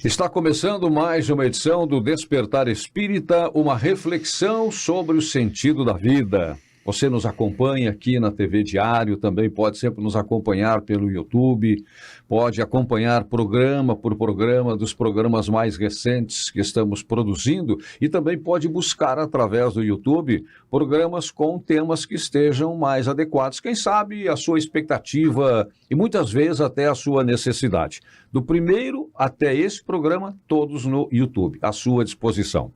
Está começando mais uma edição do Despertar Espírita, uma reflexão sobre o sentido da vida. Você nos acompanha aqui na TV Diário, também pode sempre nos acompanhar pelo YouTube, pode acompanhar programa por programa dos programas mais recentes que estamos produzindo e também pode buscar através do YouTube programas com temas que estejam mais adequados, quem sabe a sua expectativa e muitas vezes até a sua necessidade. Do primeiro até esse programa, todos no YouTube, à sua disposição.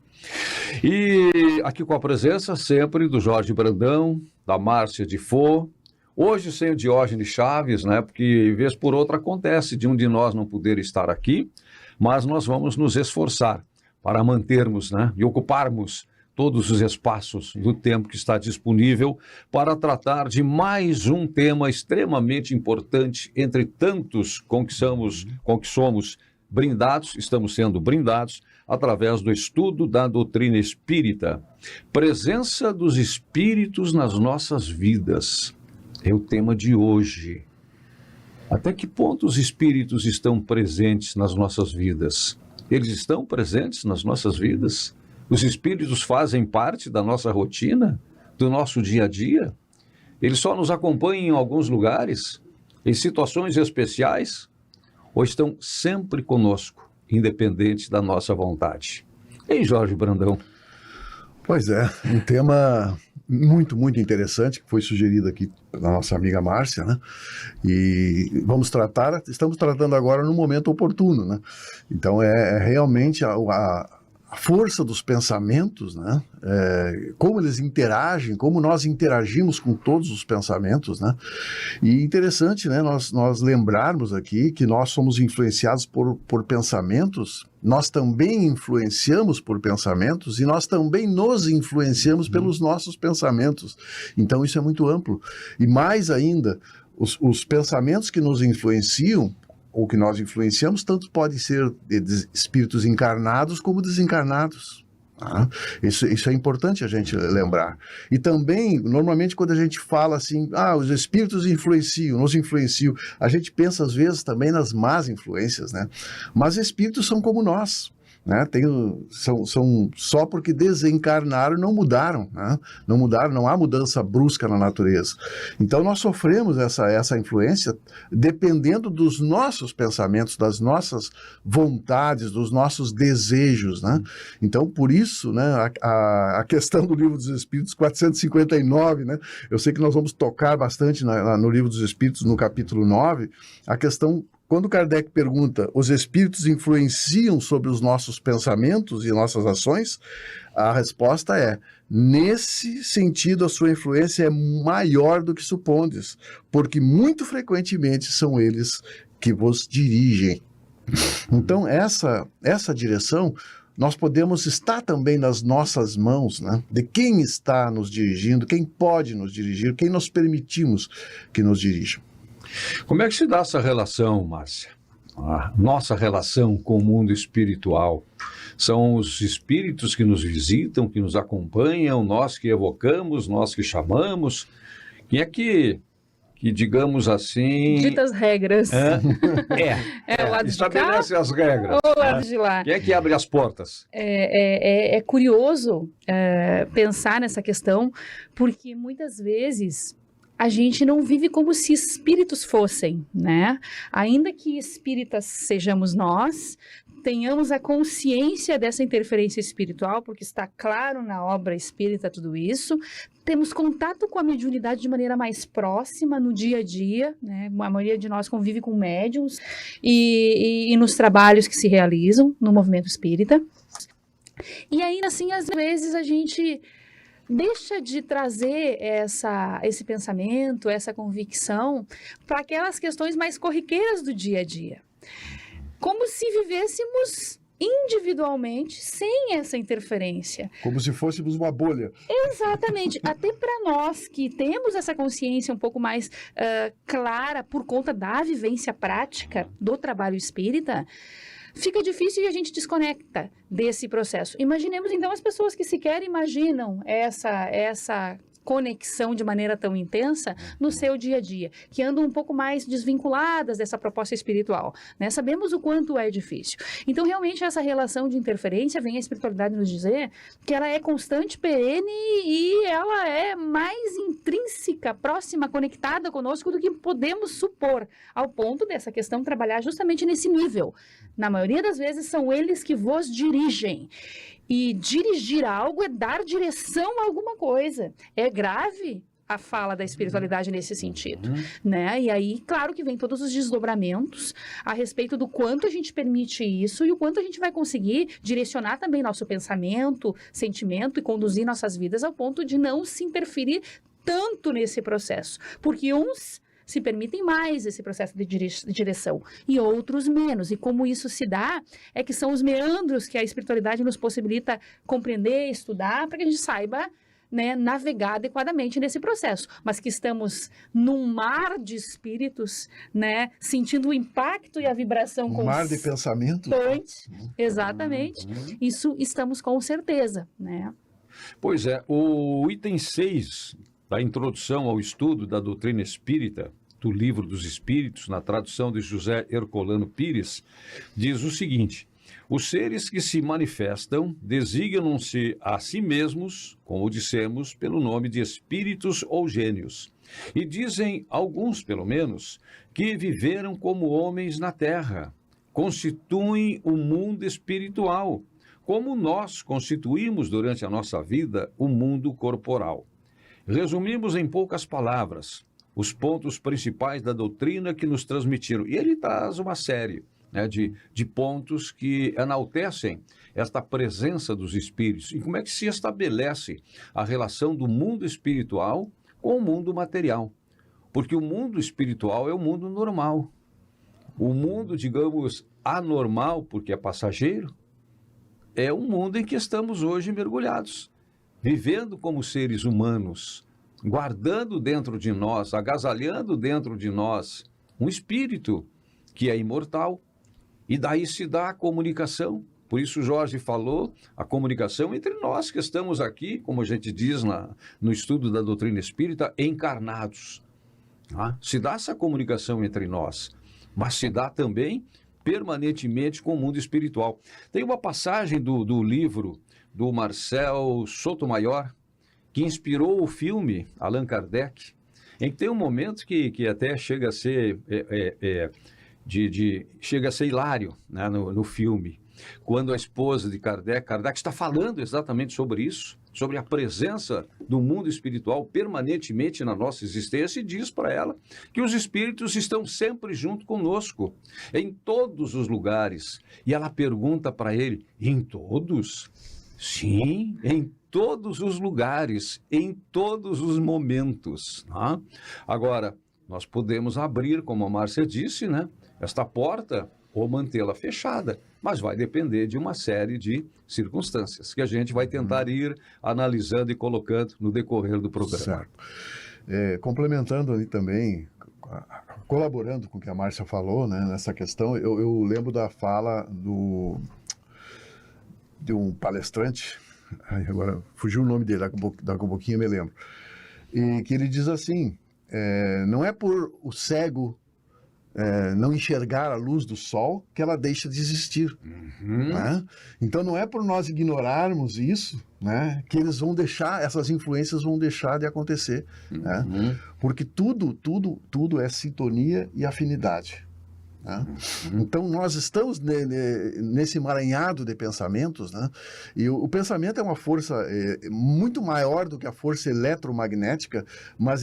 E aqui com a presença sempre do Jorge Brandão, da Márcia de Fô, hoje sem o Diógenes Chaves, né? Porque vez por outra acontece de um de nós não poder estar aqui, mas nós vamos nos esforçar para mantermos, né? E ocuparmos todos os espaços do tempo que está disponível para tratar de mais um tema extremamente importante entre tantos com que somos brindados, estamos sendo brindados através do estudo da doutrina espírita. Presença dos espíritos nas nossas vidas é o tema de hoje. Até que ponto os espíritos estão presentes nas nossas vidas? Eles estão presentes nas nossas vidas? Os espíritos fazem parte da nossa rotina, do nosso dia a dia? Eles só nos acompanham em alguns lugares, em situações especiais, ou estão sempre conosco, independente da nossa vontade? Ei, Jorge Brandão. Pois é, um tema muito interessante que foi sugerido aqui pela nossa amiga Márcia, né? E estamos tratando agora no momento oportuno, né? Então é realmente a força dos pensamentos, né? Como eles interagem, como nós interagimos com todos os pensamentos, né? E interessante, né? Nós lembrarmos aqui que nós somos influenciados por pensamentos, nós também influenciamos por pensamentos e nós também nos influenciamos pelos nossos pensamentos. Então isso é muito amplo. E mais ainda, os pensamentos que nos influenciam ou que nós influenciamos, tanto pode ser de espíritos encarnados como desencarnados. Tá? Isso é importante a gente lembrar. E também, normalmente, quando a gente fala assim, os espíritos nos influenciam, a gente pensa, às vezes, também nas más influências, né? Mas espíritos são como nós. Né? São só porque desencarnaram não mudaram, né? Não há mudança brusca na natureza. Então nós sofremos essa influência dependendo dos nossos pensamentos, das nossas vontades, dos nossos desejos, né? Então por isso, né, a questão do Livro dos Espíritos 459, né? Eu sei que nós vamos tocar bastante no Livro dos Espíritos, no capítulo 9, a questão. Quando Kardec pergunta, os espíritos influenciam sobre os nossos pensamentos e nossas ações? A resposta é, nesse sentido, a sua influência é maior do que supondes, porque muito frequentemente são eles que vos dirigem. Então, essa direção, nós podemos estar também nas nossas mãos, né? De quem está nos dirigindo, quem pode nos dirigir, quem nós permitimos que nos dirijam. Como é que se dá essa relação, Márcia? A nossa relação com o mundo espiritual. São os espíritos que nos visitam, que nos acompanham, nós que evocamos, nós que chamamos. Quem é que digamos assim... Dita as regras. É o lado estabelece de cá, as regras. ou o lado de lá. Quem é que abre as portas? É curioso pensar nessa questão, porque muitas vezes a gente não vive como se espíritos fossem, né? Ainda que espíritas sejamos nós, tenhamos a consciência dessa interferência espiritual, porque está claro na obra espírita tudo isso, temos contato com a mediunidade de maneira mais próxima no dia a dia, né? A maioria de nós convive com médiuns e nos trabalhos que se realizam no movimento espírita. E ainda assim, às vezes, a gente deixa de trazer esse pensamento, essa convicção para aquelas questões mais corriqueiras do dia a dia. Como se vivêssemos individualmente, sem essa interferência. Como se fôssemos uma bolha. Exatamente. Até para nós que temos essa consciência um pouco mais clara por conta da vivência prática do trabalho espírita, fica difícil e a gente desconecta desse processo. Imaginemos, então, as pessoas que sequer imaginam essa conexão de maneira tão intensa no seu dia a dia, que andam um pouco mais desvinculadas dessa proposta espiritual, né? Sabemos o quanto é difícil. Então, realmente, essa relação de interferência, vem a espiritualidade nos dizer que ela é constante, perene e ela é mais intrínseca, próxima, conectada conosco do que podemos supor, ao ponto dessa questão trabalhar justamente nesse nível. Na maioria das vezes, são eles que vos dirigem. E dirigir algo é dar direção a alguma coisa. É grave a fala da espiritualidade nesse sentido, né? E aí, claro que vem todos os desdobramentos a respeito do quanto a gente permite isso e o quanto a gente vai conseguir direcionar também nosso pensamento, sentimento e conduzir nossas vidas ao ponto de não se interferir tanto nesse processo. Porque uns se permitem mais esse processo de direção e outros menos. E como isso se dá, é que são os meandros que a espiritualidade nos possibilita compreender, estudar, para que a gente saiba, né, navegar adequadamente nesse processo. Mas que estamos num mar de espíritos, né, sentindo o impacto e a vibração Um mar de pensamentos. Exatamente. Isso estamos com certeza, né? Pois é, o item 6 da introdução ao estudo da doutrina espírita, do Livro dos Espíritos, na tradução de José Herculano Pires, diz o seguinte: os seres que se manifestam designam-se a si mesmos, como dissemos, pelo nome de espíritos ou gênios. E dizem, alguns pelo menos, que viveram como homens na terra, constituem o mundo espiritual, como nós constituímos durante a nossa vida o mundo corporal. Resumimos em poucas palavras os pontos principais da doutrina que nos transmitiram. E ele traz uma série, né, de pontos que enaltecem esta presença dos espíritos. E como é que se estabelece a relação do mundo espiritual com o mundo material? Porque o mundo espiritual é o mundo normal. O mundo, digamos, anormal, porque é passageiro, é um mundo em que estamos hoje mergulhados, vivendo como seres humanos, guardando dentro de nós, agasalhando dentro de nós um espírito que é imortal. E daí se dá a comunicação. Por isso Jorge falou, a comunicação entre nós que estamos aqui, como a gente diz no estudo da doutrina espírita, encarnados. Se dá essa comunicação entre nós, mas se dá também permanentemente com o mundo espiritual. Tem uma passagem do livro do Marcel Sotomayor, que inspirou o filme Allan Kardec, em que tem um momento que até chega a ser chega a ser hilário, né, no filme, quando a esposa de Kardec está falando exatamente sobre isso, sobre a presença do mundo espiritual permanentemente na nossa existência, e diz para ela que os espíritos estão sempre junto conosco, em todos os lugares. E ela pergunta para ele: em todos? Sim, em todos os lugares, em todos os momentos. Né? Agora, nós podemos abrir, como a Márcia disse, né, esta porta ou mantê-la fechada, mas vai depender de uma série de circunstâncias que a gente vai tentar ir analisando e colocando no decorrer do programa. Certo. Complementando ali também, colaborando com o que a Márcia falou, né, nessa questão, eu lembro da fala de um palestrante, agora fugiu o nome dele, daqui a pouquinho eu me lembro, e que ele diz assim: não é por o cego não enxergar a luz do sol que ela deixa de existir. Né? Então não é por nós ignorarmos isso, né, que eles vão deixar, essas influências vão deixar de acontecer. Né? Porque tudo é sintonia e afinidade. Né? Então nós estamos nesse emaranhado de pensamentos, né? E o pensamento é uma força muito maior do que a força eletromagnética, mas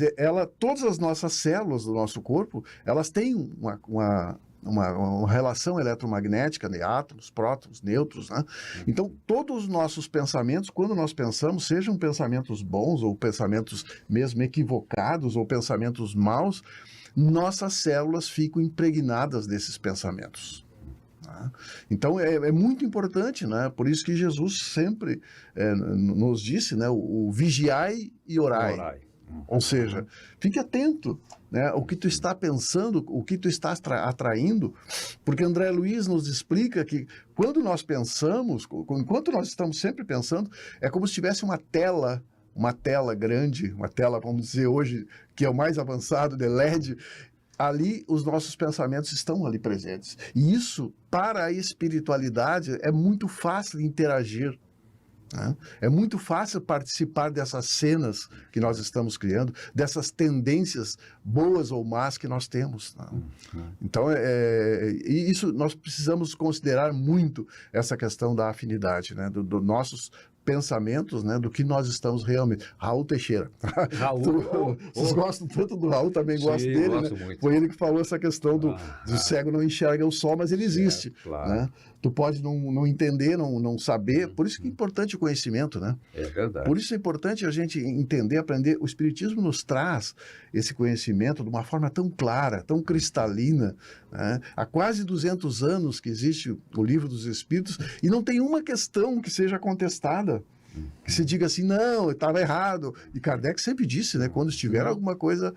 todas as nossas células do nosso corpo, elas têm uma relação eletromagnética de átomos, prótons, nêutrons, né? Então todos os nossos pensamentos, quando nós pensamos, sejam pensamentos bons ou pensamentos mesmo equivocados ou pensamentos maus, nossas células ficam impregnadas desses pensamentos. Né? Então é muito importante, né? Por isso que Jesus sempre nos disse, né, o vigiai e orai. Ou seja, fique atento, né, o que tu está pensando, o que tu está atraindo, porque André Luiz nos explica que quando nós pensamos, enquanto nós estamos sempre pensando, é como se tivesse uma tela uma tela grande, uma tela, vamos dizer hoje, que é o mais avançado, de LED, ali os nossos pensamentos estão ali presentes. E isso, para a espiritualidade, é muito fácil interagir. Né? É muito fácil participar dessas cenas que nós estamos criando, dessas tendências boas ou más que nós temos. Né? Então, e isso nós precisamos considerar muito essa questão da afinidade, né? Do nossos pensamentos, né, do que nós estamos realmente. Raul Teixeira. Raul. Vocês gostam tanto do Raul, também gosto dele, gosto né? Muito. Foi ele que falou essa questão do cego não enxerga o sol, mas ele existe. Claro. Né? Tu pode não entender, não saber, por isso que é importante o conhecimento, né? É verdade. Por isso é importante a gente entender, aprender. O Espiritismo nos traz esse conhecimento de uma forma tão clara, tão cristalina. Né? Há quase 200 anos que existe o Livro dos Espíritos e não tem uma questão que seja contestada. Que se diga assim, não, estava errado. E Kardec sempre disse, né, quando estiver alguma coisa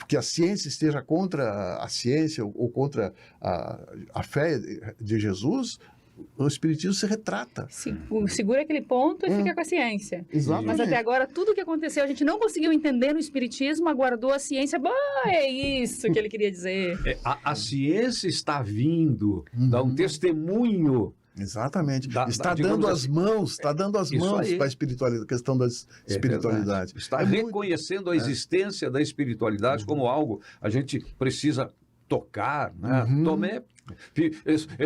que a ciência esteja contra a ciência ou contra a fé de Jesus, o Espiritismo se retrata. Segura aquele ponto e fica com a ciência. Exatamente. Mas até agora, tudo o que aconteceu, a gente não conseguiu entender no Espiritismo, aguardou a ciência. É isso que ele queria dizer. A ciência está vindo, dá um testemunho. Exatamente. Está dando as mãos para a espiritualidade, a questão da espiritualidade. Está reconhecendo a existência da espiritualidade como algo a gente precisa tocar, né? Tomé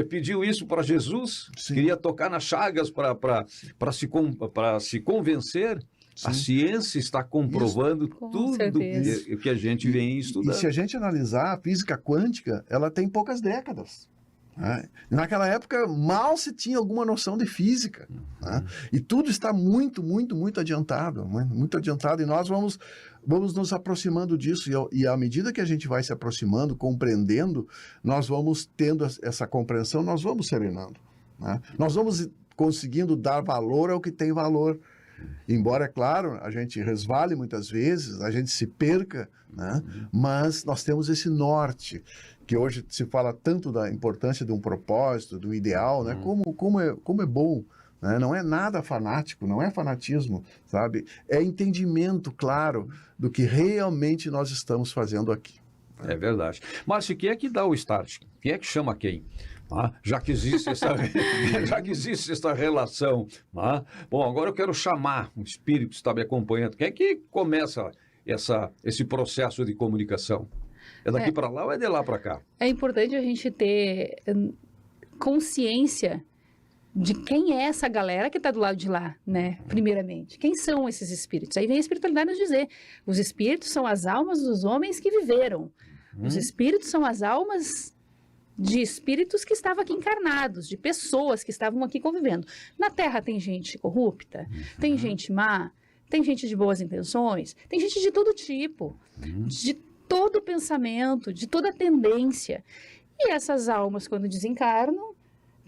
pediu isso para Jesus, queria tocar nas chagas para se convencer. Sim. A ciência está comprovando tudo que a gente vem estudando. E se a gente analisar a física quântica, ela tem poucas décadas. Naquela época, mal se tinha alguma noção de física. Né? E tudo está muito, muito, muito adiantado. Muito adiantado. E nós vamos nos aproximando disso. E à medida que a gente vai se aproximando, compreendendo, nós vamos tendo essa compreensão, nós vamos serenando. Né? Nós vamos conseguindo dar valor ao que tem valor. Embora, é claro, a gente resvale muitas vezes, a gente se perca, né? Mas nós temos esse norte, que hoje se fala tanto da importância de um propósito, do ideal, né? Como é bom, né? Não é nada fanático, não é fanatismo, sabe? É entendimento claro do que realmente nós estamos fazendo aqui. É verdade. Márcio, quem é que dá o start? Quem é que chama quem? Já que existe essa relação. Bom, agora eu quero chamar um espírito que está me acompanhando. Quem é que começa esse processo de comunicação? É daqui para lá ou é de lá para cá? É importante a gente ter consciência de quem é essa galera que está do lado de lá, né? Primeiramente. Quem são esses espíritos? Aí vem a espiritualidade nos dizer. Os espíritos são as almas dos homens que viveram. Os espíritos são as almas de espíritos que estavam aqui encarnados, de pessoas que estavam aqui convivendo. Na Terra tem gente corrupta, tem gente má, tem gente de boas intenções, tem gente de todo tipo, de todo pensamento, de toda tendência. E essas almas, quando desencarnam,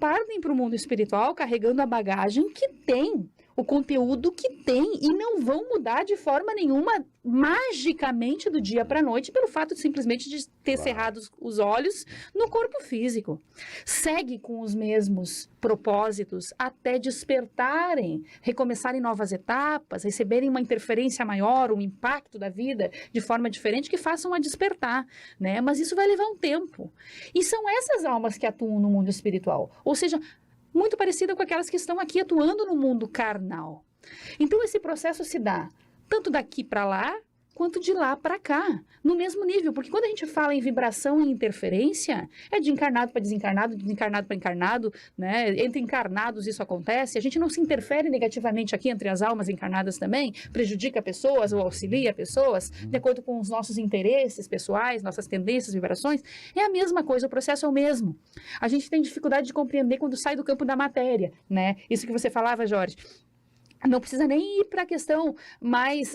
partem para o mundo espiritual carregando a bagagem que tem, o conteúdo que tem, e não vão mudar de forma nenhuma magicamente do dia para a noite pelo fato de simplesmente de ter cerrado os olhos no corpo físico. Segue com os mesmos propósitos até despertarem, recomeçarem novas etapas, receberem uma interferência maior, um impacto da vida de forma diferente que façam a despertar, né? Mas isso vai levar um tempo. E são essas almas que atuam no mundo espiritual, ou seja, muito parecida com aquelas que estão aqui atuando no mundo carnal. Então esse processo se dá tanto daqui para lá, quanto de lá para cá, no mesmo nível, porque quando a gente fala em vibração e interferência, é de encarnado para desencarnado, de desencarnado para encarnado, né? Entre encarnados isso acontece, a gente não se interfere negativamente aqui entre as almas encarnadas também, prejudica pessoas ou auxilia pessoas, de acordo com os nossos interesses pessoais, nossas tendências, vibrações, é a mesma coisa, o processo é o mesmo. A gente tem dificuldade de compreender quando sai do campo da matéria, né? Isso que você falava, Jorge. Não precisa nem ir para a questão mais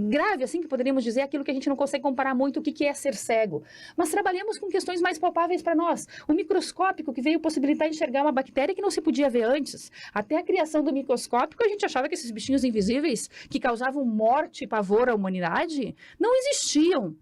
grave, assim, que poderíamos dizer, aquilo que a gente não consegue comparar muito, o que é ser cego. Mas trabalhamos com questões mais palpáveis para nós. O microscópico, que veio possibilitar enxergar uma bactéria que não se podia ver antes. Até a criação do microscópico, a gente achava que esses bichinhos invisíveis, que causavam morte e pavor à humanidade, não existiam.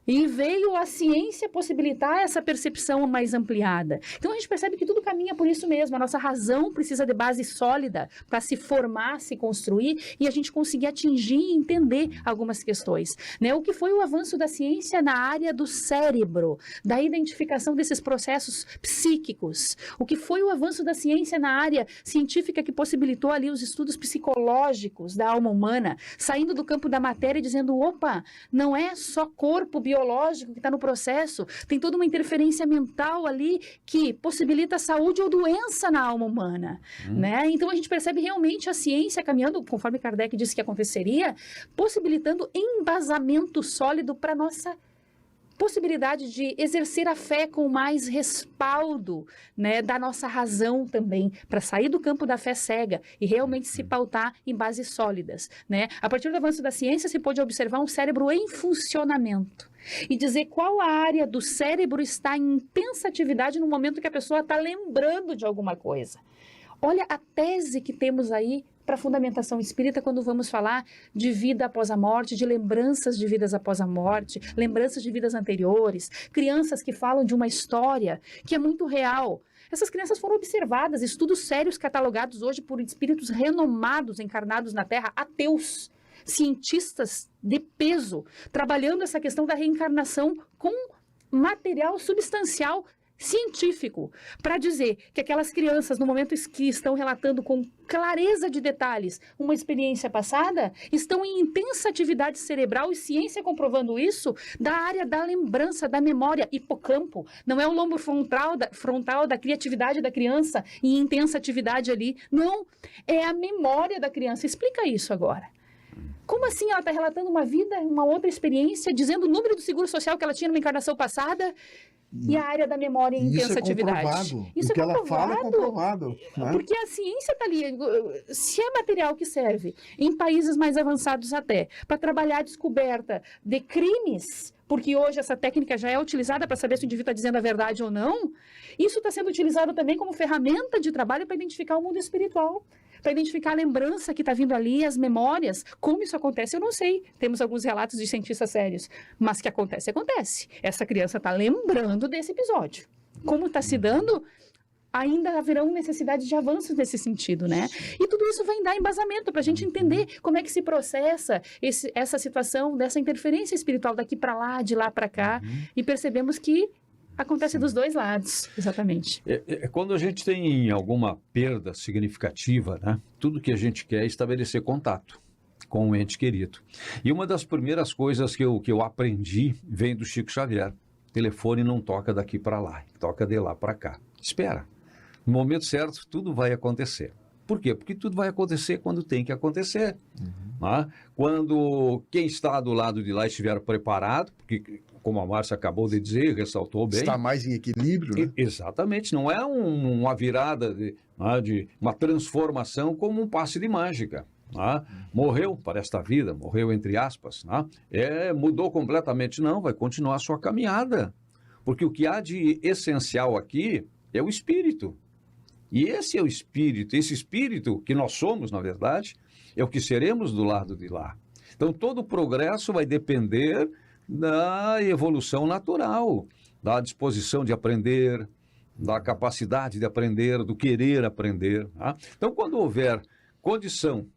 E veio a ciência possibilitar essa percepção mais ampliada. Então a gente percebe que tudo caminha por isso mesmo. A nossa razão precisa de base sólida para se formar, se construir e a gente conseguir atingir e entender algumas questões, né? O que foi o avanço da ciência na área do cérebro, da identificação desses processos psíquicos. O que foi o avanço da ciência na área científica que possibilitou ali os estudos psicológicos da alma humana, saindo do campo da matéria e dizendo, opa, não é só corpo biológico que está no processo, tem toda uma interferência mental ali que possibilita saúde ou doença na alma humana, né? Então a gente percebe realmente a ciência caminhando, conforme Kardec disse que aconteceria, possibilitando embasamento sólido para nossa possibilidade de exercer a fé com mais respaldo, né, da nossa razão também, para sair do campo da fé cega e realmente se pautar em bases sólidas, né? A partir do avanço da ciência se pôde observar um cérebro em funcionamento e dizer qual a área do cérebro está em intensa atividade no momento que a pessoa está lembrando de alguma coisa. Olha a tese que temos aí para a fundamentação espírita quando vamos falar de vida após a morte, de lembranças de vidas após a morte, lembranças de vidas anteriores, crianças que falam de uma história que é muito real. Essas crianças foram observadas, estudos sérios catalogados hoje por espíritos renomados encarnados na Terra, ateus, cientistas de peso, trabalhando essa questão da reencarnação com material substancial científico, para dizer que aquelas crianças, no momento que estão relatando com clareza de detalhes uma experiência passada, estão em intensa atividade cerebral e ciência comprovando isso da área da lembrança, da memória, hipocampo. Não é o lombo frontal da criatividade da criança em intensa atividade ali. Não, é a memória da criança. Explica isso agora. Como assim ela está relatando uma vida, uma outra experiência, dizendo o número do seguro social que ela tinha numa encarnação passada? E a área da memória em intensa atividade. Isso é comprovado. O que ela fala é comprovado. Né? Porque a ciência está ali. Se é material que serve, em países mais avançados até, para trabalhar a descoberta de crimes, porque hoje essa técnica já é utilizada para saber se o indivíduo está dizendo a verdade ou não, isso está sendo utilizado também como ferramenta de trabalho para identificar o mundo espiritual, para identificar a lembrança que está vindo ali, as memórias. Como isso acontece, eu não sei. Temos alguns relatos de cientistas sérios, mas que acontece, acontece. Essa criança está lembrando desse episódio. Como está se dando, ainda haverão necessidade de avanços nesse sentido, né? E tudo isso vai dar embasamento para a gente entender como é que se processa essa situação dessa interferência espiritual daqui para lá, de lá para cá, e percebemos que acontece dos dois lados, exatamente. Quando a gente tem alguma perda significativa, né, tudo que a gente quer é estabelecer contato com o ente querido. E uma das primeiras coisas que eu aprendi vem do Chico Xavier. O telefone não toca daqui para lá, toca de lá para cá. Espera. No momento certo, tudo vai acontecer. Por quê? Porque tudo vai acontecer quando tem que acontecer. Né? Quando quem está do lado de lá estiver preparado, porque, como a Márcia acabou de dizer, ressaltou bem... Está mais em equilíbrio, né? Exatamente. Não é uma virada, de uma transformação como um passe de mágica. Né? Morreu para esta vida, morreu entre aspas. Né? Mudou completamente. Não, vai continuar a sua caminhada. Porque o que há de essencial aqui é o espírito. E esse é o espírito, esse espírito que nós somos, na verdade, é o que seremos do lado de lá. Então, todo o progresso vai depender da evolução natural, da disposição de aprender, da capacidade de aprender, do querer aprender. Tá? Então, quando houver condição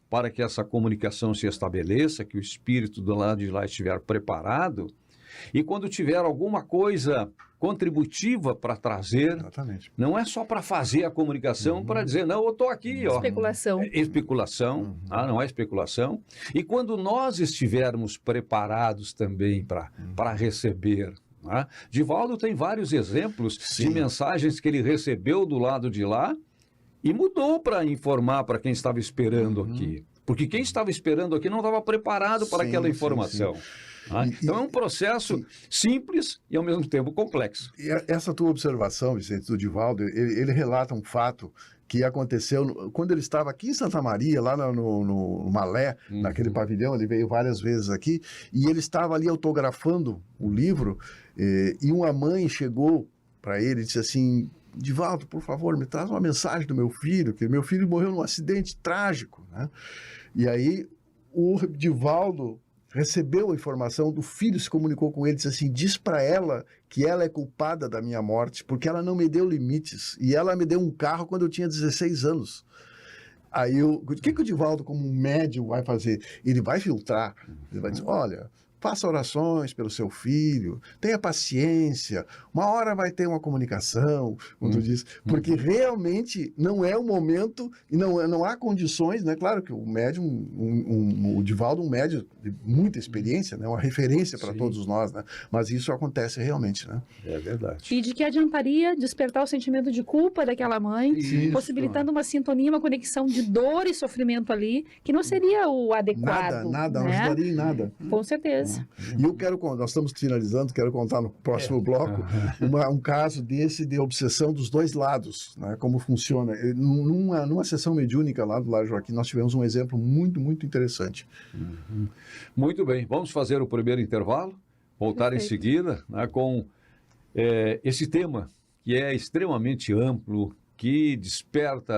para que essa comunicação se estabeleça, que o espírito do lado de lá estiver preparado, e quando tiver alguma coisa contributiva para trazer, Exatamente. Não é só para fazer a comunicação, para dizer, não, eu estou aqui. Ó. Especulação. Especulação, não é especulação. E quando nós estivermos preparados também para receber. Né? Divaldo tem vários exemplos de mensagens que ele recebeu do lado de lá e mudou para informar para quem estava esperando aqui. Porque quem estava esperando aqui não estava preparado para aquela informação. Então é um processo simples e ao mesmo tempo complexo. E essa tua observação, Vicente, do Divaldo, ele relata um fato que aconteceu quando ele estava aqui em Santa Maria, lá no Malé, naquele pavilhão, ele veio várias vezes aqui, e ele estava ali autografando o livro, e uma mãe chegou para ele e disse assim: Divaldo, por favor, me traz uma mensagem do meu filho, que meu filho morreu num acidente trágico, né? E aí o Divaldo recebeu a informação, do filho se comunicou com ele, disse assim, diz para ela que ela é culpada da minha morte, porque ela não me deu limites, e ela me deu um carro quando eu tinha 16 anos. Aí, o que o Divaldo, como um médium, vai fazer? Ele vai filtrar, ele vai dizer, olha, faça orações pelo seu filho, tenha paciência, uma hora vai ter uma comunicação, como tu diz, porque realmente não é o momento, e não há condições, né? Claro que o médium, o Divaldo, um médium de muita experiência, né? Uma referência para todos nós, né? Mas isso acontece realmente, né? É verdade. E de que adiantaria despertar o sentimento de culpa daquela mãe, Isso. possibilitando uma sintonia, uma conexão de dor e sofrimento ali, que não seria o adequado. Nada, não né? ajudaria em nada. Com certeza. E eu quero, nós estamos finalizando, quero contar no próximo bloco um caso desse de obsessão dos dois lados, né? Como funciona. Numa sessão mediúnica lá do Lar Joaquim, nós tivemos um exemplo muito, muito interessante. Muito bem, vamos fazer o primeiro intervalo, voltar em seguida, né, com esse tema que é extremamente amplo, que desperta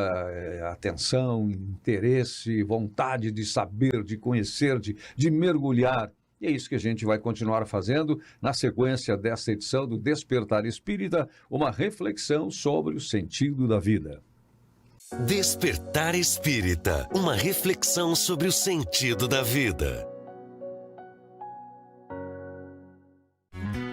atenção, interesse, vontade de saber, de conhecer, de mergulhar. E é isso que a gente vai continuar fazendo na sequência desta edição do Despertar Espírita, uma reflexão sobre o sentido da vida. Despertar Espírita, uma reflexão sobre o sentido da vida.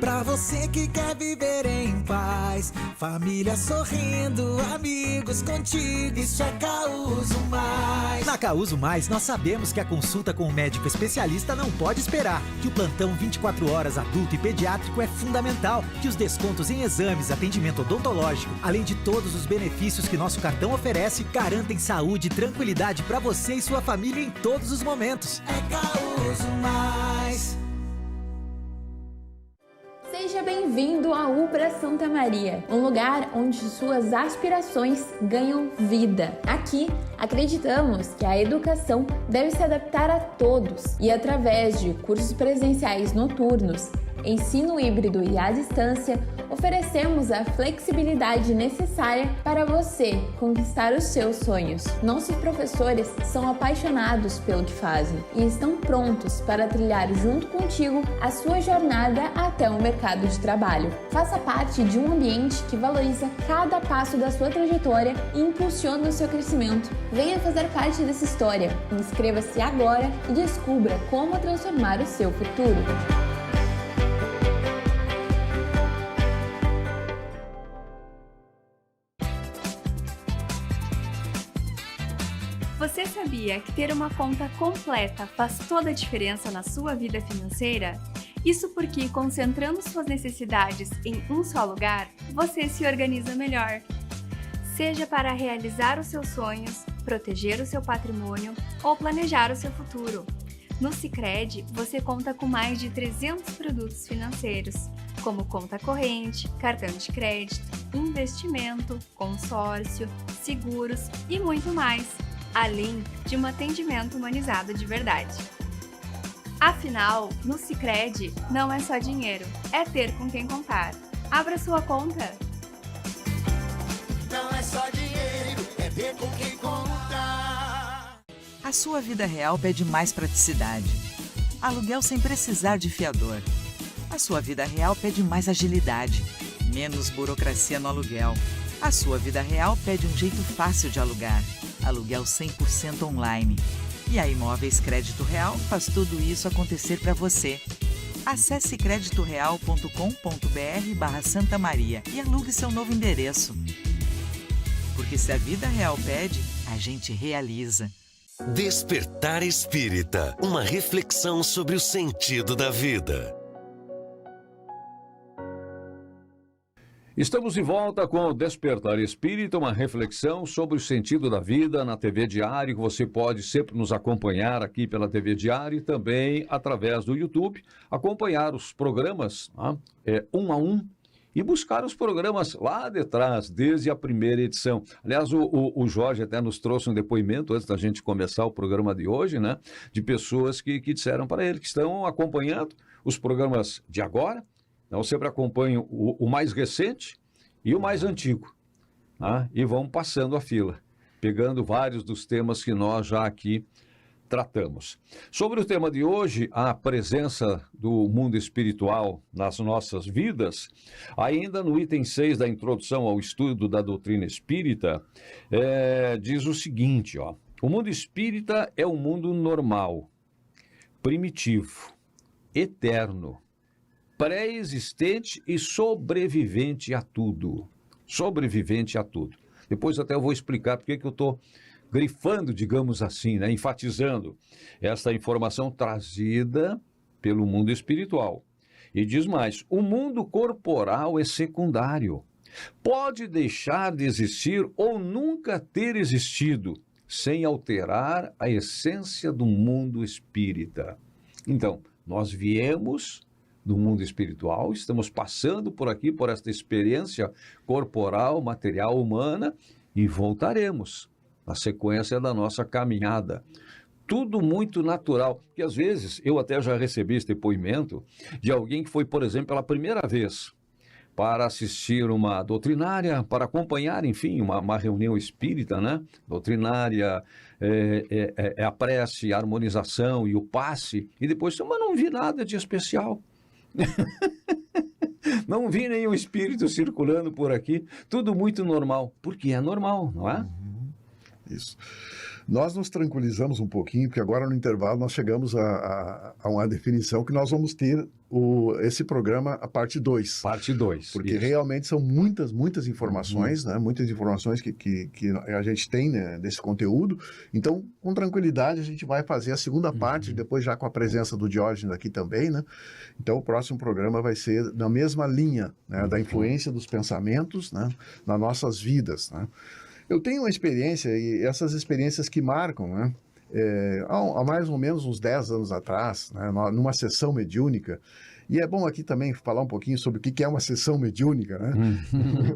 Pra você que quer viver em paz, família sorrindo, amigos contigo, isso é Causo Mais. Na Causo Mais, nós sabemos que a consulta com o médico especialista não pode esperar, que o plantão 24 horas adulto e pediátrico é fundamental, que os descontos em exames, atendimento odontológico, além de todos os benefícios que nosso cartão oferece, garantem saúde e tranquilidade para você e sua família em todos os momentos. É Causo Mais. Seja bem-vindo à Ubra Santa Maria, um lugar onde suas aspirações ganham vida. Aqui, acreditamos que a educação deve se adaptar a todos e, através de cursos presenciais noturnos, ensino híbrido e à distância, oferecemos a flexibilidade necessária para você conquistar os seus sonhos. Nossos professores são apaixonados pelo que fazem e estão prontos para trilhar junto contigo a sua jornada até o mercado de trabalho. Faça parte de um ambiente que valoriza cada passo da sua trajetória e impulsiona o seu crescimento. Venha fazer parte dessa história. Inscreva-se agora e descubra como transformar o seu futuro. Você sabia que ter uma conta completa faz toda a diferença na sua vida financeira? Isso porque, concentrando suas necessidades em um só lugar, você se organiza melhor. Seja para realizar os seus sonhos, proteger o seu patrimônio ou planejar o seu futuro. No Sicredi, você conta com mais de 300 produtos financeiros, como conta corrente, cartão de crédito, investimento, consórcio, seguros e muito mais, além de um atendimento humanizado de verdade. Afinal, no Sicredi não é só dinheiro, é ter com quem contar. Abra sua conta! Não é só dinheiro, é ter com quem contar. A sua vida real pede mais praticidade. Aluguel sem precisar de fiador. A sua vida real pede mais agilidade. Menos burocracia no aluguel. A sua vida real pede um jeito fácil de alugar. Aluguel 100% online. E a Imóveis Crédito Real faz tudo isso acontecer para você. Acesse creditoreal.com.br/Santa Maria e alugue seu novo endereço. Porque se a vida real pede, a gente realiza. Despertar Espírita, uma reflexão sobre o sentido da vida. Estamos de volta com o Despertar Espírita, uma reflexão sobre o sentido da vida na TV Diário. Você pode sempre nos acompanhar aqui pela TV Diário e também através do YouTube, acompanhar os programas um a um e buscar os programas lá de trás, desde a primeira edição. Aliás, o Jorge até nos trouxe um depoimento antes da gente começar o programa de hoje, né? De pessoas que disseram para ele que estão acompanhando os programas de agora. Então, sempre acompanho o mais recente e o mais antigo, né? E vão passando a fila, pegando vários dos temas que nós já aqui tratamos. Sobre o tema de hoje, a presença do mundo espiritual nas nossas vidas, ainda no item 6 da introdução ao estudo da doutrina espírita, diz o seguinte, ó: o mundo espírita é um mundo normal, primitivo, eterno, pré-existente e sobrevivente a tudo. Sobrevivente a tudo. Depois até eu vou explicar porque que eu estou grifando, digamos assim, né, enfatizando essa informação trazida pelo mundo espiritual. E diz mais: o mundo corporal é secundário. Pode deixar de existir ou nunca ter existido, sem alterar a essência do mundo espírita. Então, nós viemos do mundo espiritual, estamos passando por aqui, por esta experiência corporal, material, humana, e voltaremos na sequência da nossa caminhada. Tudo muito natural, porque às vezes eu até já recebi esse depoimento de alguém que foi, por exemplo, pela primeira vez para assistir uma doutrinária, para acompanhar, enfim, uma reunião espírita, né? Doutrinária, a prece, a harmonização e o passe, e depois, mas não vi nada de especial. Não vi nenhum espírito circulando por aqui, tudo muito normal, porque é normal, não é? Isso. Nós nos tranquilizamos um pouquinho, porque agora no intervalo nós chegamos a uma definição que nós vamos ter esse programa, a parte 2. Parte 2. Porque realmente são muitas informações, né? Muitas informações que a gente tem, né, desse conteúdo. Então, com tranquilidade, a gente vai fazer a segunda parte, depois já com a presença do Diógenes aqui também, né? Então, o próximo programa vai ser na mesma linha, né, da influência dos pensamentos, né, nas nossas vidas, né? Eu tenho uma experiência, e essas experiências que marcam, né? Há mais ou menos uns 10 anos atrás, né, numa sessão mediúnica, e é bom aqui também falar um pouquinho sobre o que é uma sessão mediúnica, né?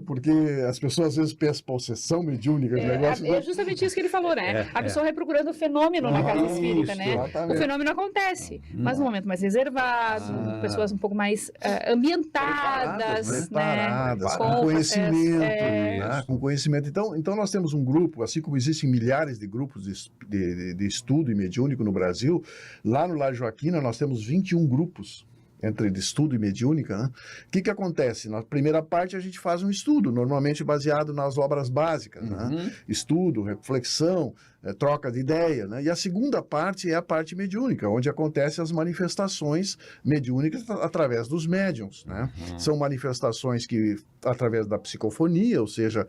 Porque as pessoas às vezes pensam, pô, sessão mediúnica, é justamente isso que ele falou, né? A pessoa vai procurando o fenômeno na casa espírita, né? Exatamente. O fenômeno acontece, mas num momento mais reservado, pessoas um pouco mais ambientadas, preparadas, né? Com conhecimento, né? Com conhecimento. Então nós temos um grupo, assim como existem milhares de grupos de estudo e mediúnico no Brasil, lá no Lar Joaquina nós temos 21 grupos entre de estudo e mediúnica, né? O que acontece? Na primeira parte a gente faz um estudo, normalmente baseado nas obras básicas, né? Estudo, reflexão, troca de ideia, né? E a segunda parte é a parte mediúnica, onde acontecem as manifestações mediúnicas através dos médiuns, né? São manifestações que, através da psicofonia, ou seja,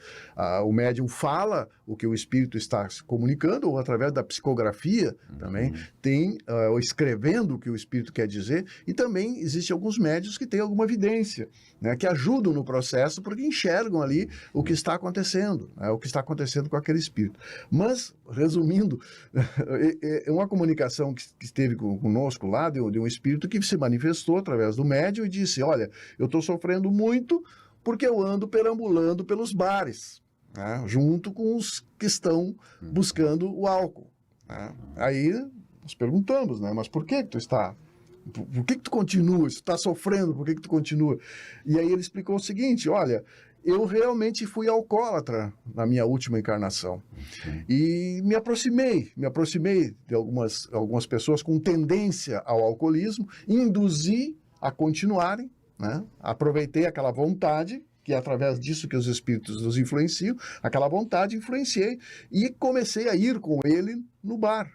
o médium fala o que o espírito está comunicando, ou através da psicografia também, tem, ou escrevendo o que o espírito quer dizer, e também existem alguns médiuns que têm alguma evidência, né, que ajudam no processo porque enxergam ali o que está acontecendo, né, o que está acontecendo com aquele espírito. Mas, resumindo, é uma comunicação que esteve conosco lá, de um espírito que se manifestou através do médium e disse: olha, eu estou sofrendo muito porque eu ando perambulando pelos bares, né, junto com os que estão buscando o álcool, né? Aí nós perguntamos, né, mas por que tu está... Por que tu continua? Se tu está sofrendo, por que tu continua? E aí ele explicou o seguinte: olha, eu realmente fui alcoólatra na minha última encarnação. E me aproximei de algumas pessoas com tendência ao alcoolismo, induzi a continuarem, né? Aproveitei aquela vontade, que é através disso que os espíritos nos influenciam, aquela vontade influenciei e comecei a ir com ele no bar.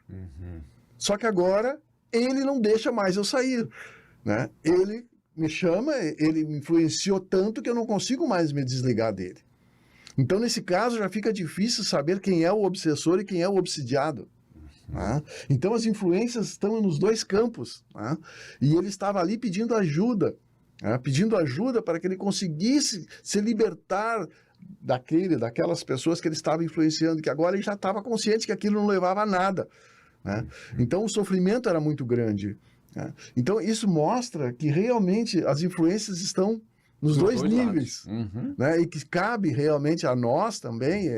Só que agora ele não deixa mais eu sair, né? Ele me chama, ele me influenciou tanto que eu não consigo mais me desligar dele. Então, nesse caso, já fica difícil saber quem é o obsessor e quem é o obsidiado, né? Então, as influências estão nos dois campos, né? E ele estava ali pedindo ajuda, né? Pedindo ajuda para que ele conseguisse se libertar daquelas pessoas que ele estava influenciando, que agora ele já estava consciente que aquilo não levava a nada, né? Então o sofrimento era muito grande, né? Então isso mostra que realmente as influências estão nos dois níveis, né? E que cabe realmente a nós também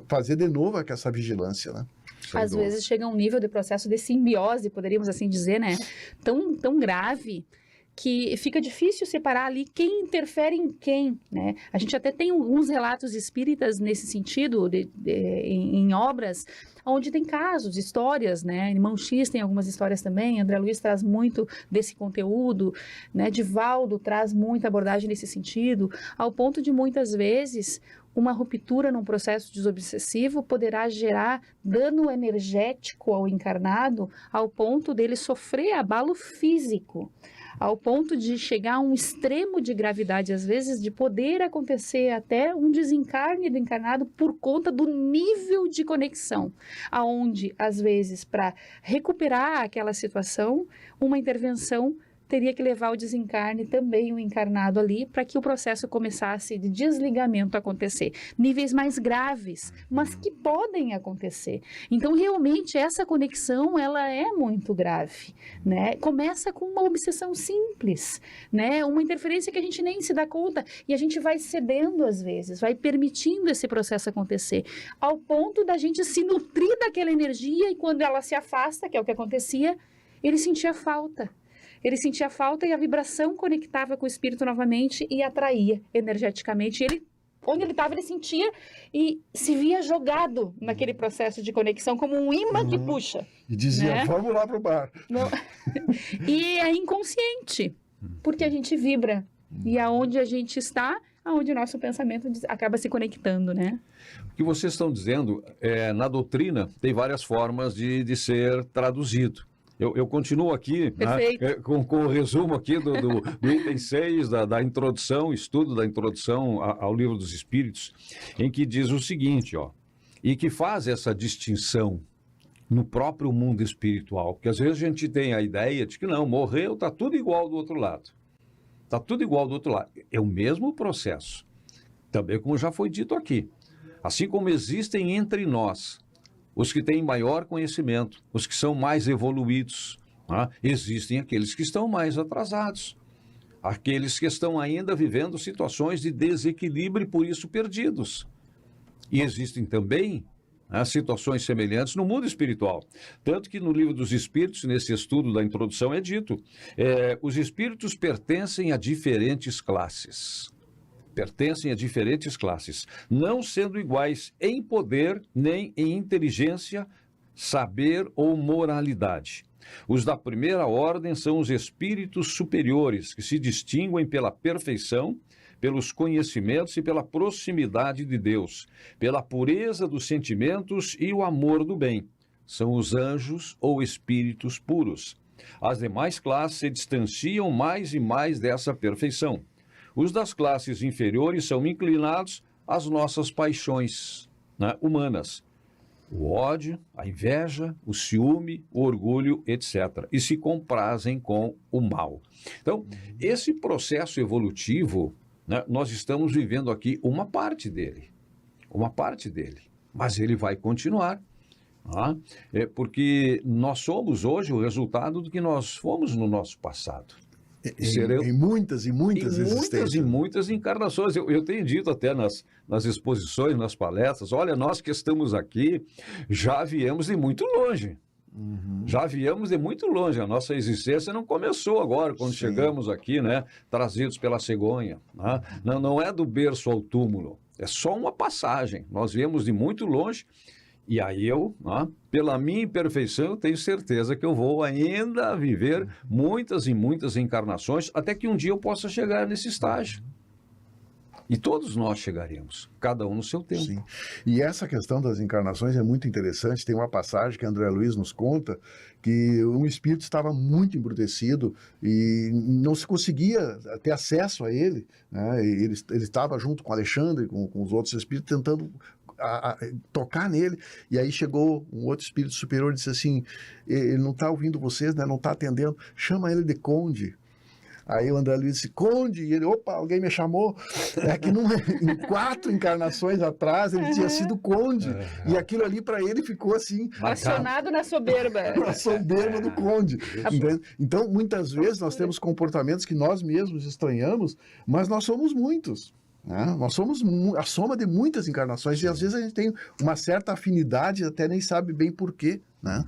fazer de novo essa vigilância, né? Às vezes chega a um nível de processo de simbiose, poderíamos assim dizer, né? Tão grave que fica difícil separar ali quem interfere em quem, né? A gente até tem alguns relatos espíritas nesse sentido, em obras, onde tem casos, histórias, né? Irmão X tem algumas histórias também, André Luiz traz muito desse conteúdo, né? Divaldo traz muita abordagem nesse sentido, ao ponto de muitas vezes uma ruptura num processo desobsessivo poderá gerar dano energético ao encarnado, ao ponto dele sofrer abalo físico, ao ponto de chegar a um extremo de gravidade, às vezes, de poder acontecer até um desencarne do encarnado por conta do nível de conexão, aonde, às vezes, para recuperar aquela situação, uma intervenção teria que levar o desencarne também o encarnado ali para que o processo começasse de desligamento a acontecer. Níveis mais graves, mas que podem acontecer. Então, realmente, essa conexão, ela é muito grave, né? Começa com uma obsessão simples, né? Uma interferência que a gente nem se dá conta e a gente vai cedendo às vezes, vai permitindo esse processo acontecer, ao ponto da gente se nutrir daquela energia e quando ela se afasta, que é o que acontecia, ele sentia falta. Ele sentia falta e a vibração conectava com o espírito novamente e atraía energeticamente. Ele, onde ele estava, ele sentia e se via jogado naquele processo de conexão como um imã que puxa. E dizia, né? Vamos lá pro bar. E é inconsciente, porque a gente vibra. E aonde a gente está, aonde o nosso pensamento acaba se conectando, né? O que vocês estão dizendo, na doutrina, tem várias formas de ser traduzido. Eu continuo aqui, né, com o resumo aqui do item 6, da introdução, estudo da introdução ao Livro dos Espíritos, em que diz o seguinte, e que faz essa distinção no próprio mundo espiritual, porque às vezes a gente tem a ideia de que não, morreu, está tudo igual do outro lado. Está tudo igual do outro lado. É o mesmo processo, também como já foi dito aqui. Assim como existem entre nós os que têm maior conhecimento, os que são mais evoluídos, existem aqueles que estão mais atrasados, aqueles que estão ainda vivendo situações de desequilíbrio e por isso perdidos. E existem também situações semelhantes no mundo espiritual. Tanto que no Livro dos Espíritos, nesse estudo da introdução, é dito, os espíritos pertencem a diferentes classes. Pertencem a diferentes classes, não sendo iguais em poder, nem em inteligência, saber ou moralidade. Os da primeira ordem são os espíritos superiores, que se distinguem pela perfeição, pelos conhecimentos e pela proximidade de Deus, pela pureza dos sentimentos e o amor do bem. São os anjos ou espíritos puros. As demais classes se distanciam mais e mais dessa perfeição. Os das classes inferiores são inclinados às nossas paixões humanas. O ódio, a inveja, o ciúme, o orgulho, etc. E se comprazem com o mal. Então, esse processo evolutivo, nós estamos vivendo aqui uma parte dele. Mas ele vai continuar. Porque nós somos hoje o resultado do que nós fomos no nosso passado. Em muitas existências. Em muitas encarnações. Eu tenho dito até nas exposições, nas palestras, olha, nós que estamos aqui já viemos de muito longe. Já viemos de muito longe. A nossa existência não começou agora, quando chegamos aqui, trazidos pela cegonha. Não é do berço ao túmulo. É só uma passagem. Nós viemos de muito longe. E aí eu, pela minha imperfeição, eu tenho certeza que eu vou ainda viver muitas e muitas encarnações, até que um dia eu possa chegar nesse estágio. E todos nós chegaremos, cada um no seu tempo. Sim. E essa questão das encarnações é muito interessante. Tem uma passagem que André Luiz nos conta que um espírito estava muito embrutecido e não se conseguia ter acesso a ele. Ele estava junto com Alexandre, com os outros espíritos, tentando tocar nele, e aí chegou um outro espírito superior e disse assim, ele não está ouvindo vocês, não está atendendo, chama ele de Conde. Aí o André Luiz disse, Conde, e ele, opa, alguém me chamou. É que em 4 encarnações atrás ele tinha sido Conde, e aquilo ali para ele ficou assim... Acionado na soberba. Na soberba do Conde. Então, muitas vezes nós temos comportamentos que nós mesmos estranhamos, mas nós somos muitos. Nós somos a soma de muitas encarnações e às vezes a gente tem uma certa afinidade, até nem sabe bem por quê. né?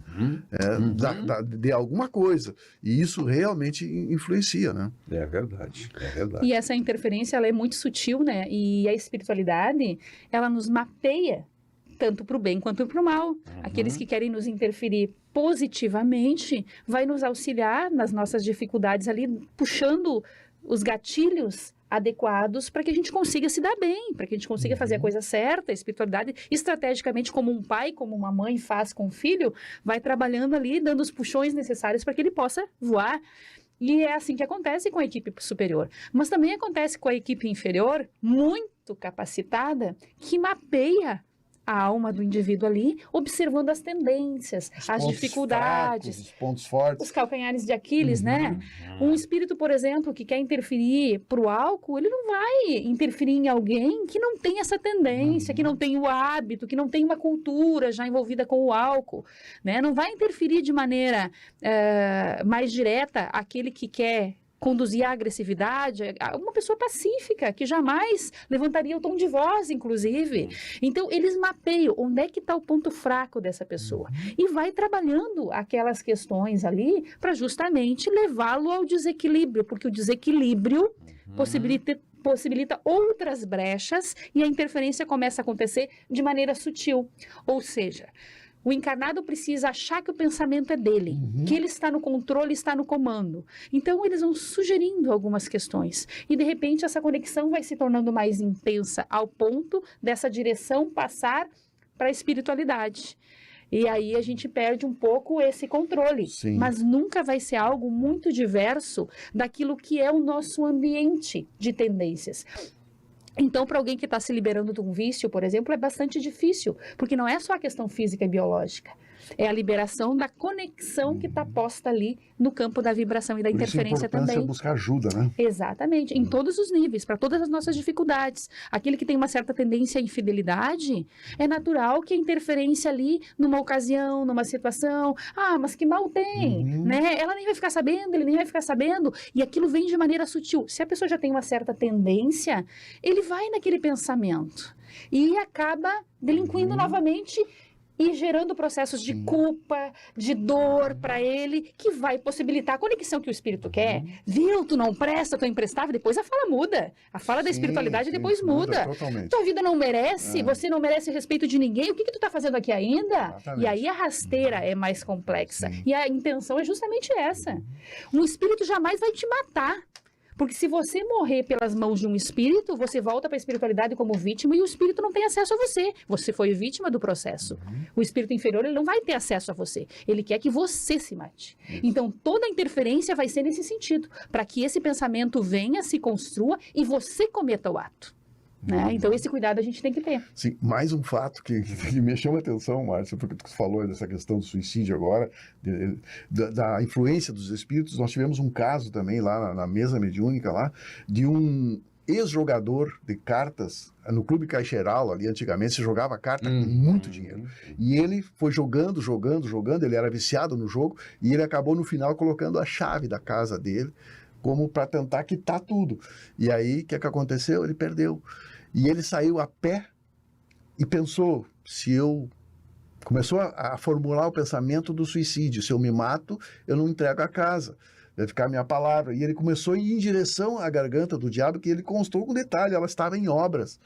De alguma coisa. E isso realmente influencia, né? É verdade, é verdade. E essa interferência, ela é muito sutil, né? E a espiritualidade, ela nos mapeia tanto para o bem quanto para o mal. Aqueles que querem nos interferir positivamente, vai nos auxiliar nas nossas dificuldades ali, puxando os gatilhos adequados para que a gente consiga se dar bem, para que a gente consiga fazer a coisa certa. A espiritualidade, estrategicamente, como um pai, como uma mãe faz com o filho, vai trabalhando ali, dando os puxões necessários para que ele possa voar. E é assim que acontece com a equipe superior. Mas também acontece com a equipe inferior, muito capacitada, que mapeia a alma do indivíduo ali, observando as tendências, as dificuldades, fracos, os pontos fortes, os calcanhares de Aquiles, né? Um espírito, por exemplo, que quer interferir para o álcool, ele não vai interferir em alguém que não tem essa tendência, que não tem o hábito, que não tem uma cultura já envolvida com o álcool, né? Não vai interferir de maneira mais direta aquele que quer conduzir a agressividade, uma pessoa pacífica, que jamais levantaria o tom de voz, inclusive. Então, eles mapeiam onde é que está o ponto fraco dessa pessoa. E vai trabalhando aquelas questões ali para justamente levá-lo ao desequilíbrio, porque o desequilíbrio possibilita outras brechas e a interferência começa a acontecer de maneira sutil. Ou seja, o encarnado precisa achar que o pensamento é dele, que ele está no controle, está no comando. Então, eles vão sugerindo algumas questões. E, de repente, essa conexão vai se tornando mais intensa ao ponto dessa direção passar para a espiritualidade. E aí a gente perde um pouco esse controle. Sim. Mas nunca vai ser algo muito diverso daquilo que é o nosso ambiente de tendências. Então, para alguém que está se liberando de um vício, por exemplo, é bastante difícil, porque não é só a questão física e biológica, é a liberação da conexão que está posta ali no campo da vibração e da interferência também. É buscar ajuda, né? Exatamente, em todos os níveis, para todas as nossas dificuldades. Aquele que tem uma certa tendência à infidelidade, é natural que a interferência ali, numa ocasião, numa situação, mas que mal tem, né? Ela nem vai ficar sabendo, ele nem vai ficar sabendo, e aquilo vem de maneira sutil. Se a pessoa já tem uma certa tendência, ele vai naquele pensamento e acaba delinquindo novamente e gerando processos de culpa, de dor para ele, que vai possibilitar a conexão que o espírito quer. Viu? Tu não presta, tu é imprestável, depois a fala muda. A fala da espiritualidade depois muda. Tua vida não merece, você não merece respeito de ninguém, o que tu tá fazendo aqui ainda? Exatamente. E aí a rasteira é mais complexa. E a intenção é justamente essa. Um espírito jamais vai te matar. Porque se você morrer pelas mãos de um espírito, você volta para a espiritualidade como vítima e o espírito não tem acesso a você. Você foi vítima do processo. O espírito inferior, ele não vai ter acesso a você. Ele quer que você se mate. Então, toda a interferência vai ser nesse sentido, para que esse pensamento venha, se construa e você cometa o ato. Né? Então, esse cuidado a gente tem que ter. Sim, mais um fato que me chama a atenção, Márcia, porque tu falou dessa questão do suicídio agora, da influência dos espíritos. Nós tivemos um caso também lá na mesa mediúnica lá, de um ex-jogador de cartas no Clube Caixeiral, ali antigamente se jogava carta com muito dinheiro. E ele foi jogando, ele era viciado no jogo, e ele acabou no final colocando a chave da casa dele como para tentar quitar tudo. E aí, o que aconteceu? Ele perdeu. E ele saiu a pé e pensou, começou a formular o pensamento do suicídio. Se eu me mato, eu não entrego a casa. Vai ficar a minha palavra. E ele começou a ir em direção à garganta do diabo, que ele constou com detalhe, ela estava em obras.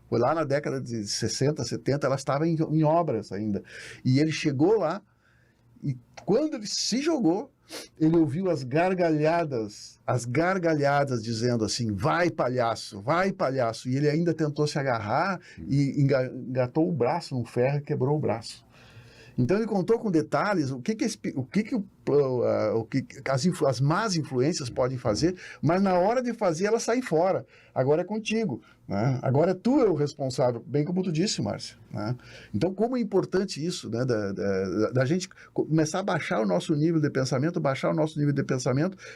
Foi lá na década de 60, 70, ela estava em obras ainda. E ele chegou lá, e quando ele se jogou, ele ouviu as gargalhadas dizendo assim, vai palhaço, e ele ainda tentou se agarrar e engatou o braço num ferro e quebrou o braço. Então ele contou com detalhes as más influências podem fazer, mas na hora de fazer elas saem fora. Agora é contigo, né? Agora tu é o responsável, bem como tu disse, Márcia, né? Então como é importante isso, né? Da gente começar a baixar o nosso nível de pensamento,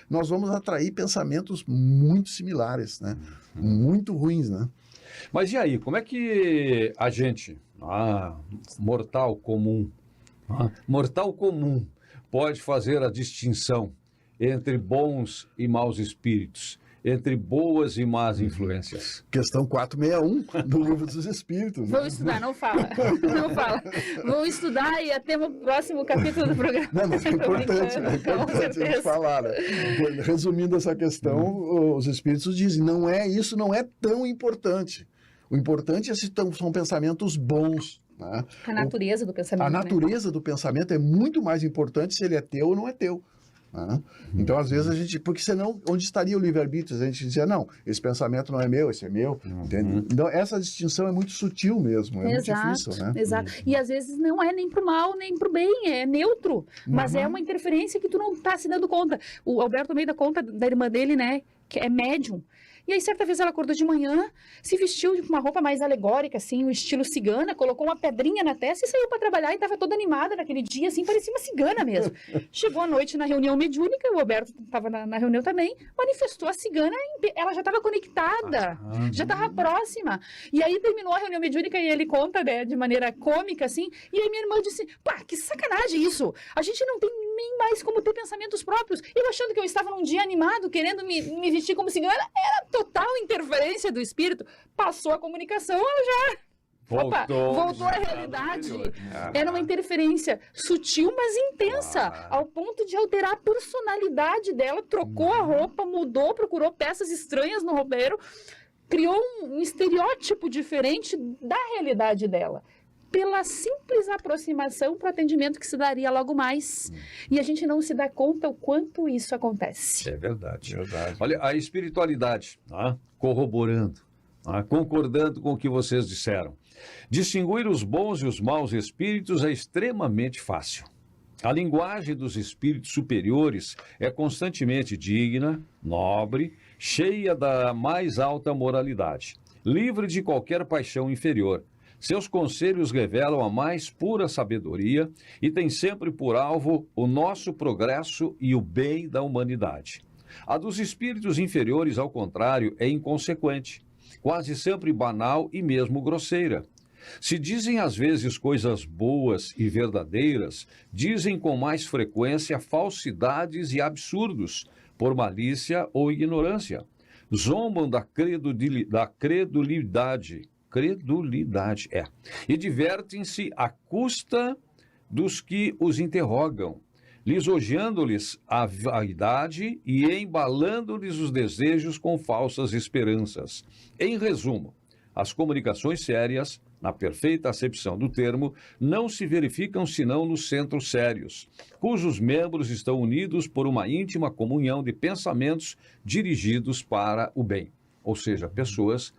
nós vamos atrair pensamentos muito similares, né? Muito ruins, né? Mas e aí, como é que a gente, mortal comum, pode fazer a distinção entre bons e maus espíritos, entre boas e más influências? Questão 461 do Livro dos Espíritos. Vou estudar, não fala. Não fala. Vou estudar e até o próximo capítulo do programa. Não, mas é importante, Com a gente certeza. falar. Né? Resumindo essa questão, os Espíritos dizem, isso não é tão importante. O importante é se são pensamentos bons. Né? A natureza do pensamento. A natureza do pensamento é muito mais importante se ele é teu ou não é teu. Né? Então, às vezes, a gente... Porque senão, onde estaria o livre-arbítrio? A gente dizia, não, esse pensamento não é meu, esse é meu. Entende? Então, essa distinção é muito sutil mesmo, é Exato, muito difícil. Né? Exato. E às vezes não é nem pro mal, nem pro bem, é neutro. Mas é uma interferência que tu não tá se dando conta. O Alberto meio da conta da irmã dele, né, que é médium. E aí, certa vez, ela acordou de manhã, se vestiu com uma roupa mais alegórica, assim, o estilo cigana, colocou uma pedrinha na testa e saiu para trabalhar e estava toda animada naquele dia, assim, parecia uma cigana mesmo. Chegou à noite na reunião mediúnica, o Alberto estava na reunião também, manifestou a cigana, ela já estava conectada, já estava próxima. E aí terminou a reunião mediúnica e ele conta, né, de maneira cômica, assim, e aí minha irmã disse, pá, que sacanagem isso, a gente não tem nem mais como ter pensamentos próprios. Eu achando que eu estava num dia animado, querendo me vestir como cigana, era total interferência do espírito, passou a comunicação, ela já voltou à realidade. Era uma interferência sutil, mas intensa, ao ponto de alterar a personalidade dela, trocou a roupa, mudou, procurou peças estranhas no roupeiro, criou um estereótipo diferente da realidade dela. Pela simples aproximação para o atendimento que se daria logo mais. E a gente não se dá conta o quanto isso acontece. É verdade. Olha, a espiritualidade, corroborando, concordando com o que vocês disseram. Distinguir os bons e os maus espíritos é extremamente fácil. A linguagem dos espíritos superiores é constantemente digna, nobre, cheia da mais alta moralidade, livre de qualquer paixão inferior. Seus conselhos revelam a mais pura sabedoria e têm sempre por alvo o nosso progresso e o bem da humanidade. A dos espíritos inferiores, ao contrário, é inconsequente, quase sempre banal e mesmo grosseira. Se dizem às vezes coisas boas e verdadeiras, dizem com mais frequência falsidades e absurdos, por malícia ou ignorância. Zombam da credulidade, e divertem-se à custa dos que os interrogam, lisonjeando-lhes a vaidade e embalando-lhes os desejos com falsas esperanças. Em resumo, as comunicações sérias, na perfeita acepção do termo, não se verificam senão nos centros sérios, cujos membros estão unidos por uma íntima comunhão de pensamentos dirigidos para o bem, ou seja, pessoas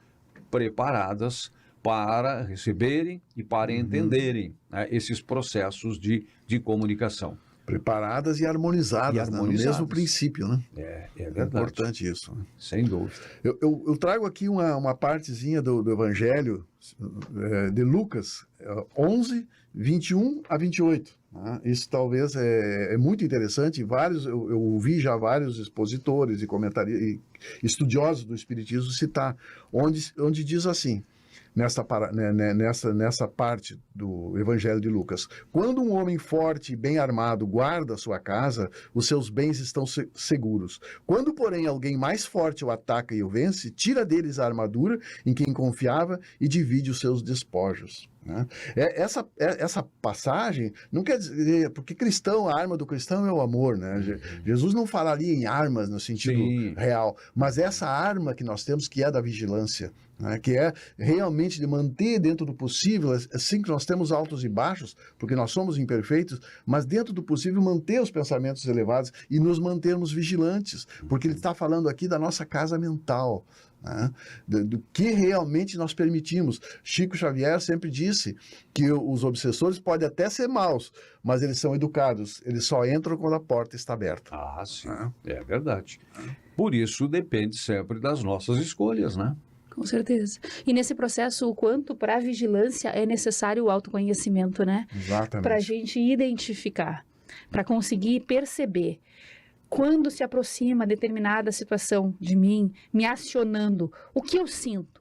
preparadas para receberem e para entenderem, né, esses processos de comunicação. Preparadas e harmonizadas, né, no mesmo princípio, né? É verdade. É importante isso. Né? Sem dúvida. Eu trago aqui uma partezinha do Evangelho de Lucas, 11, 21 a 28. Né? Isso talvez é muito interessante. Eu ouvi já vários expositores e estudiosos do Espiritismo citar, onde diz assim, nessa parte do Evangelho de Lucas: quando um homem forte e bem armado guarda sua casa, os seus bens estão seguros. Quando, porém, alguém mais forte o ataca e o vence, tira deles a armadura em quem confiava e divide os seus despojos. Né? Essa passagem não quer dizer, porque a arma do cristão é o amor, né? Jesus não falaria em armas no sentido real, mas essa arma que nós temos, que é da vigilância, né? Que é realmente de manter dentro do possível, assim que nós temos altos e baixos, porque nós somos imperfeitos, mas dentro do possível manter os pensamentos elevados e nos mantermos vigilantes, porque ele está falando aqui da nossa casa mental, né? Do que realmente nós permitimos. Chico Xavier sempre disse que os obsessores podem até ser maus, mas eles são educados, eles só entram quando a porta está aberta. Ah, sim, é verdade. Por isso depende sempre das nossas escolhas, né? Com certeza. E nesse processo, o quanto para a vigilância é necessário o autoconhecimento, né? Exatamente. Para a gente identificar, para conseguir perceber quando se aproxima determinada situação de mim, me acionando, o que eu sinto?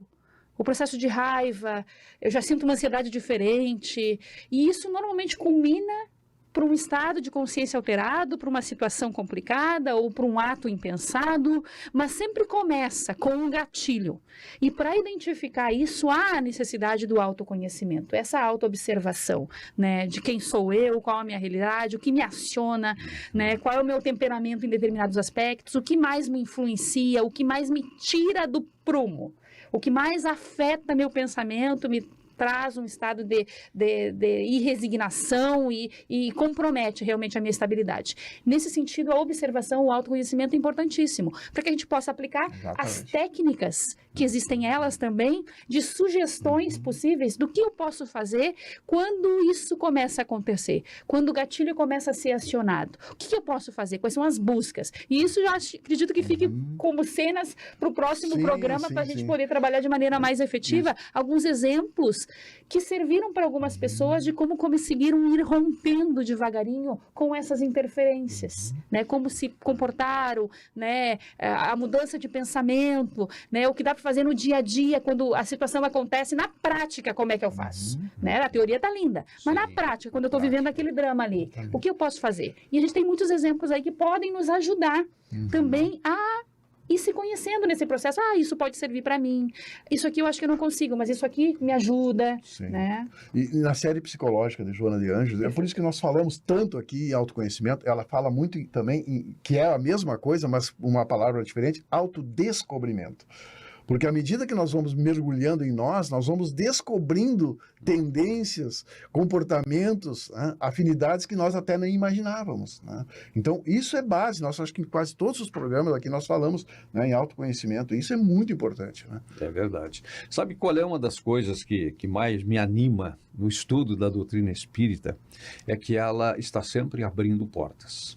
O processo de raiva, eu já sinto uma ansiedade diferente, e isso normalmente culmina para um estado de consciência alterado, para uma situação complicada ou para um ato impensado, mas sempre começa com um gatilho. E para identificar isso, há a necessidade do autoconhecimento, essa autoobservação, né, de quem sou eu, qual a minha realidade, o que me aciona, né, qual é o meu temperamento em determinados aspectos, o que mais me influencia, o que mais me tira do prumo, o que mais afeta meu pensamento, me traz um estado de irresignação e compromete realmente a minha estabilidade. Nesse sentido, a observação, o autoconhecimento é importantíssimo, para que a gente possa aplicar as técnicas que existem elas também, de sugestões possíveis do que eu posso fazer quando isso começa a acontecer, quando o gatilho começa a ser acionado. O que eu posso fazer? Quais são as buscas? E isso já acredito que fique como cenas para o próximo programa, para a gente poder trabalhar de maneira mais efetiva, alguns exemplos que serviram para algumas pessoas de como conseguiram ir rompendo devagarinho com essas interferências, né? Como se comportaram, né? A mudança de pensamento, né? O que dá para fazer no dia a dia, quando a situação acontece, na prática, como é que eu faço? Né? A teoria tá linda, mas na prática, quando eu estou vivendo aquele drama ali, o que eu posso fazer? E a gente tem muitos exemplos aí que podem nos ajudar também a ir se conhecendo nesse processo. Isso pode servir para mim. Isso aqui eu acho que eu não consigo, mas isso aqui me ajuda. Né? E na série psicológica de Joana de Anjos, é por isso que nós falamos tanto aqui em autoconhecimento. Ela fala muito também, que é a mesma coisa, mas uma palavra diferente, autodescobrimento. Porque à medida que nós vamos mergulhando em nós vamos descobrindo tendências, comportamentos, né, afinidades que nós até nem imaginávamos. Né? Então, isso é base. Nós acho que em quase todos os programas aqui nós falamos, né, em autoconhecimento. Isso é muito importante. Né? É verdade. Sabe qual é uma das coisas que mais me anima no estudo da doutrina espírita? É que ela está sempre abrindo portas.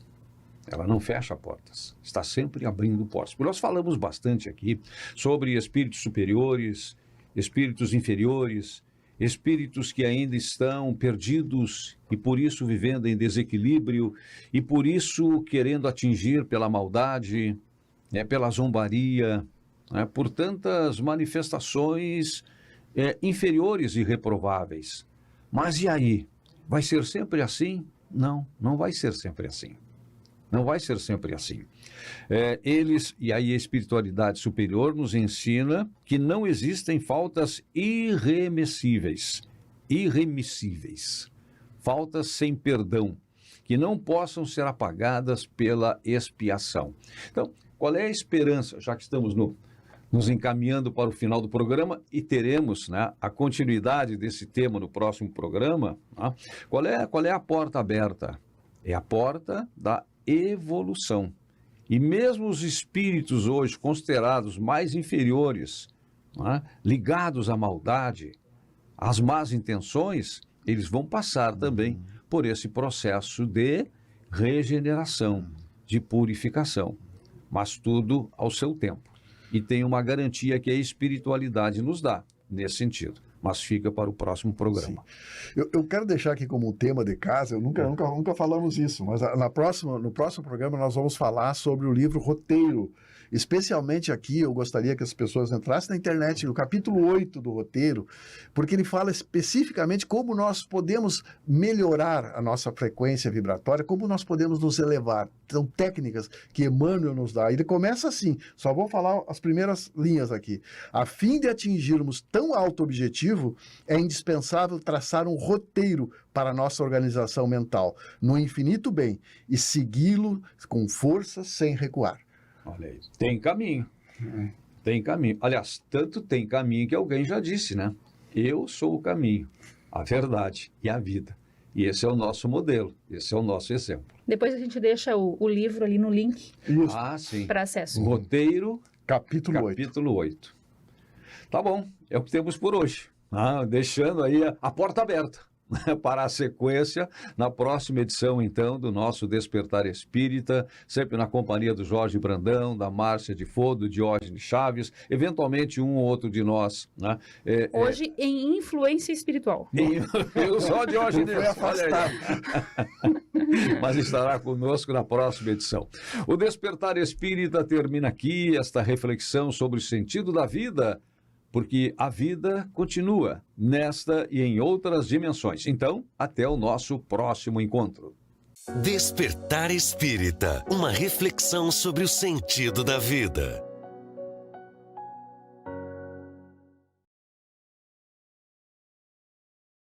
Ela não fecha portas, está sempre abrindo portas. Nós falamos bastante aqui sobre espíritos superiores, espíritos inferiores, espíritos que ainda estão perdidos e por isso vivendo em desequilíbrio e por isso querendo atingir pela maldade, pela zombaria, por tantas manifestações inferiores e reprováveis. Mas e aí? Vai ser sempre assim? Não, não vai ser sempre assim. Não vai ser sempre assim. E aí a espiritualidade superior nos ensina que não existem faltas irremissíveis, faltas sem perdão, que não possam ser apagadas pela expiação. Então, qual é a esperança, já que estamos nos encaminhando para o final do programa e teremos, né, a continuidade desse tema no próximo programa, né? Qual é a porta aberta? É a porta da evolução. E mesmo os espíritos hoje considerados mais inferiores, né, ligados à maldade, às más intenções, eles vão passar também por esse processo de regeneração, de purificação, mas tudo ao seu tempo. E tem uma garantia que a espiritualidade nos dá nesse sentido. Mas fica para o próximo programa. Eu quero deixar aqui como um tema de casa, nunca falamos isso, mas no próximo programa nós vamos falar sobre o livro Roteiro. Especialmente aqui, eu gostaria que as pessoas entrassem na internet, no capítulo 8 do Roteiro, porque ele fala especificamente como nós podemos melhorar a nossa frequência vibratória, como nós podemos nos elevar. São técnicas que Emmanuel nos dá. Ele começa assim, só vou falar as primeiras linhas aqui. A fim de atingirmos tão alto objetivo, é indispensável traçar um roteiro para a nossa organização mental, no infinito bem, e segui-lo com força sem recuar. Olha aí, tem caminho. Tem caminho. Aliás, tanto tem caminho que alguém já disse, né? Eu sou o caminho, a verdade e a vida. E esse é o nosso modelo, esse é o nosso exemplo. Depois a gente deixa o livro ali no link para acesso. Roteiro, capítulo 8. Tá bom, é o que temos por hoje. Deixando aí a porta aberta para a sequência na próxima edição, então, do nosso Despertar Espírita, sempre na companhia do Jorge Brandão, da Márcia de Fô, do Diógenes Chaves, eventualmente um ou outro de nós. Né? Hoje em influência espiritual. Eu só Diógenes, olha aí. Mas estará conosco na próxima edição. O Despertar Espírita termina aqui, esta reflexão sobre o sentido da vida, porque a vida continua nesta e em outras dimensões. Então, até o nosso próximo encontro. Despertar Espírita, uma reflexão sobre o sentido da vida.